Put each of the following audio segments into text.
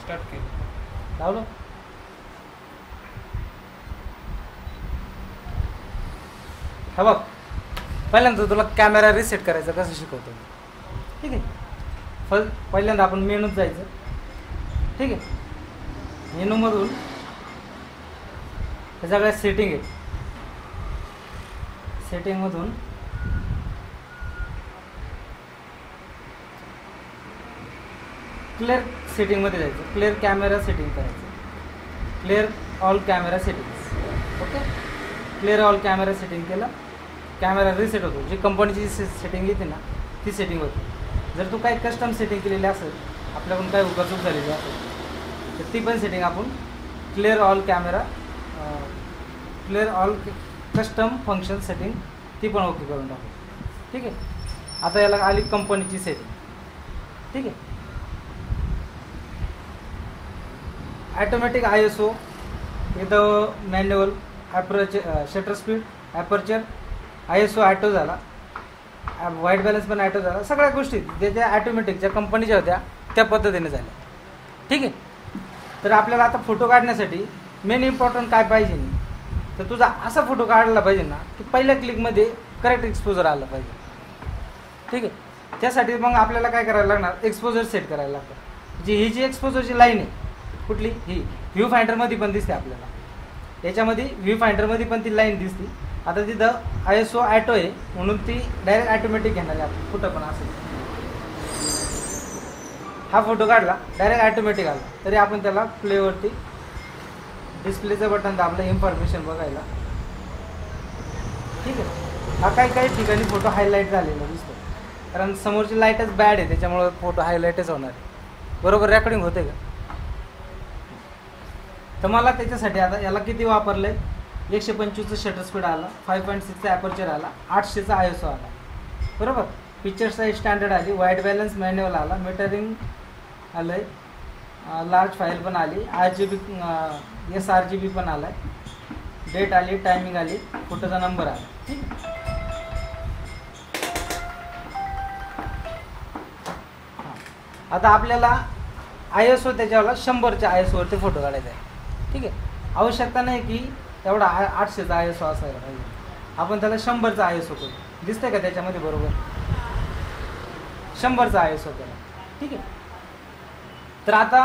Start केलं. लावलं. हा बघ, पहिल्यांदा तुला कॅमेरा रिसेट करायचा कसं शिकवतो. ठीक आहे. पहिल्यांदा आपण मेनूत जायचं. ठीक आहे. मेनूमधून हे सगळ्या सेटिंग आहे. सेटिंगमधून क्लिअर सेटिंगमध्ये जायचं. क्लिअर कॅमेरा सेटिंग करायचं. Clear all camera settings. Okay. Clear all camera setting केलं, कॅमेरा रिसेट होतो. जी कंपनीची सेटिंग येते ना ती सेटिंग होते. जर तू काही कस्टम सेटिंग केलेली असेल, आपल्याकडून काही उगाचूक झालेली असेल, तर ती पण सेटिंग आपण clear all camera, clear all custom function setting ती पण ओके करून टाकू. ठीक आहे. आता याला आली कंपनीची सेटिंग. ठीक आहे. ॲटोमॅटिक ISO इथं manual, aperture, shutter speed, aperture, ISO auto झाला, व्हाईट बॅलन्स पण ॲटो झाला. सगळ्या गोष्टी ज्या ॲटोमॅटिक ज्या कंपनीच्या होत्या त्या पद्धतीने झाल्या. ठीक आहे. तर आपल्याला आता फोटो काढण्यासाठी मेन इम्पॉर्टंट काय पाहिजे नाही, तर तुझा असा फोटो काढला पाहिजे ना की पहिल्या क्लिकमध्ये करेक्ट एक्सपोजर आला पाहिजे. ठीक आहे. त्यासाठी मग आपल्याला काय करायला लागणार, एक्सपोजर सेट करायला लागतं. ही जी एक्सपोजरची लाईन आहे कुठली, ही व्ह्यू फाइंडरमध्ये पण दिसते आपल्याला. याच्यामध्ये व्ह्यू फाइंडरमध्ये पण ती लाईन दिसते. आता तिथं ISO ॲटो आहे म्हणून ती डायरेक्ट ॲटोमॅटिक घेणार आहे. आपण कुठं पण असेल, हा फोटो काढला डायरेक्ट ॲटोमॅटिक आला, तरी आपण त्याला प्लेवरती डिस्प्लेचं बटन दाबलं इन्फॉर्मेशन बघायला. ठीक आहे. हा काही ठिकाणी फोटो हायलाईट झालेला दिसतो, कारण समोरची लाईटच बॅड आहे, त्याच्यामुळं फोटो हायलाईटच होणार आहे. बरोबर रेकॉर्डिंग होते का? तर मला त्याच्यासाठी आता याला किती वापरलं आहे, 125चं शटर स्पीड आला, 5.6चा ॲपर्चर आला, 800चा ISO आला. बरोबर. पिक्चर साईज स्टँडर्ड आली, व्हाईट बॅलन्स मॅन्युअल आला, मीटरिंग आलं आहे, लार्ज फाईल पण आली, RGB sRGB पण आला आहे, डेट आली, टायमिंग आली, फोटोचा नंबर आला. ठीक. हां, आता आपल्याला ISO त्याच्यावाला 100च्या ISOवरती फोटो काढायचा आहे. ठीक आहे. आवश्यकता नाही की एवढा 800चा ISO असायला पाहिजे. आपण त्याला 100चा ISO करू. दिसतंय का त्याच्यामध्ये? बरोबर 100चा ISO केला. ठीक आहे. तर आता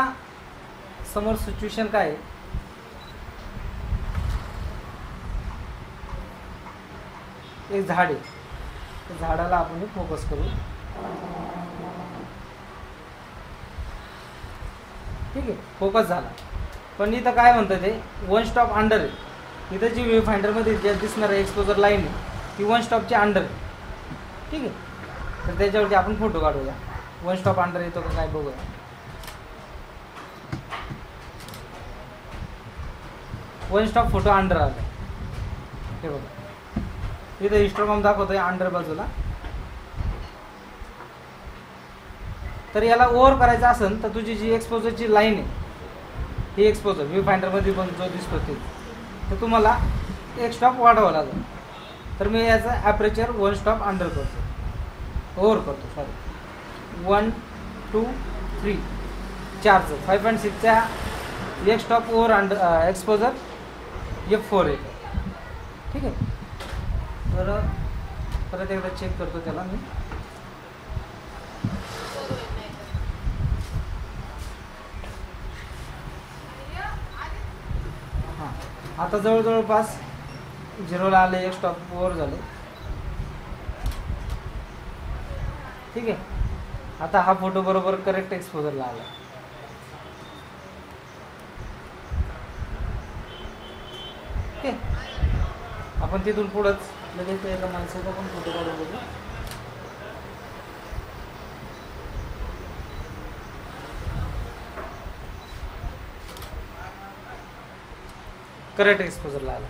समोर सिच्युएशन काय आहे, एक झाड आहे, त्या झाडाला आपण फोकस करू. ठीक आहे. फोकस झाला, पण इथं काय म्हणतं ते वन स्टॉप अंडर आहे. इथं जी व्ह्यू फाइंडरमध्ये जे दिसणार आहे एक्सपोजर लाईन आहे ती वन स्टॉपची अंडर आहे. ठीक आहे. तर त्याच्यावरती आपण फोटो काढूया. वन स्टॉप अंडर येतो का काय बघूया. वन स्टॉप फोटो अंडर आला. हे बघा, इथं हिस्टोग्राम दाखवतोय अंडर बाजूला. तर याला ओव्हर करायचं असेल तर तुझी जी एक्सपोजरची लाईन आहे ही एक्सपोजर व्ह्यू फाइंडरमध्ये पण जो दिसतो ते, तर तुम्हाला एक स्टॉप वाढवावा लागेल. तर मी याचा ॲपरेचर वन स्टॉप अंडर करतो, ओव्हर करतो. सॉरी 1 2 3 4चं 5.6च्या एक stop over under exposure F4 येतो. ठीक आहे. तर परत एकदा चेक करतो त्याला मी. हां, आता जवळपास 0ला आले, एक स्टॉप ओव्हर झाले. ठीक आहे. आता हा फोटो बरोबर करेक्ट एक्सपोजरला आला. ओके. आपण तिथून पुढंच लगेच एका माणसाचा पण फोटो काढून बघू. करेक्ट एक्सपोजरला आला.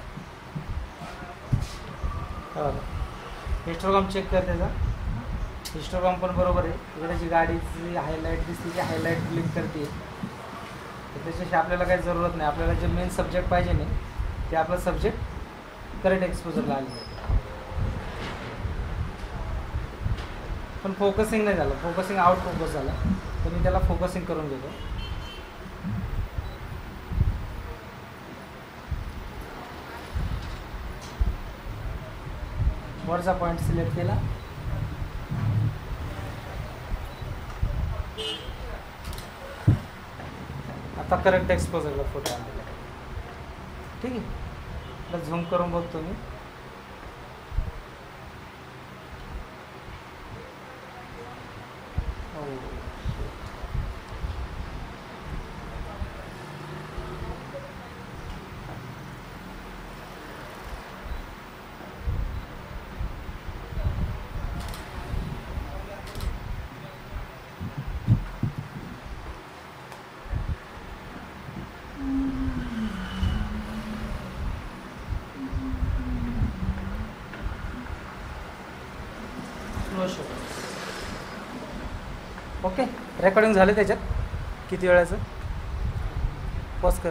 हिस्टोग्राम चेक कर त्याचा. हिस्टोग्राम पण बरोबर आहे. इकडे जी गाडीची हायलाईट दिसते ती हायलाईट क्लिक करते, तर त्याच्याशी आपल्याला काही जरूरत नाही. आपल्याला जे मेन सब्जेक्ट पाहिजे नाही ते आपला सब्जेक्ट करेक्ट एक्सपोजरला आले. पण फोकसिंग नाही झालं, फोकसिंग आउट फोकस झाला. तर मी त्याला फोकसिंग करून घेतो. वरचा पॉईंट सिलेक्ट केला. आता करेक्ट एक्सपोजरला फोटो आणलेला. ठीक आहे. आता झूम करून बघतो मी. ओके, रेकॉर्डिंग झालं त्याच्यात. किती वेळाचं? पॉज कर.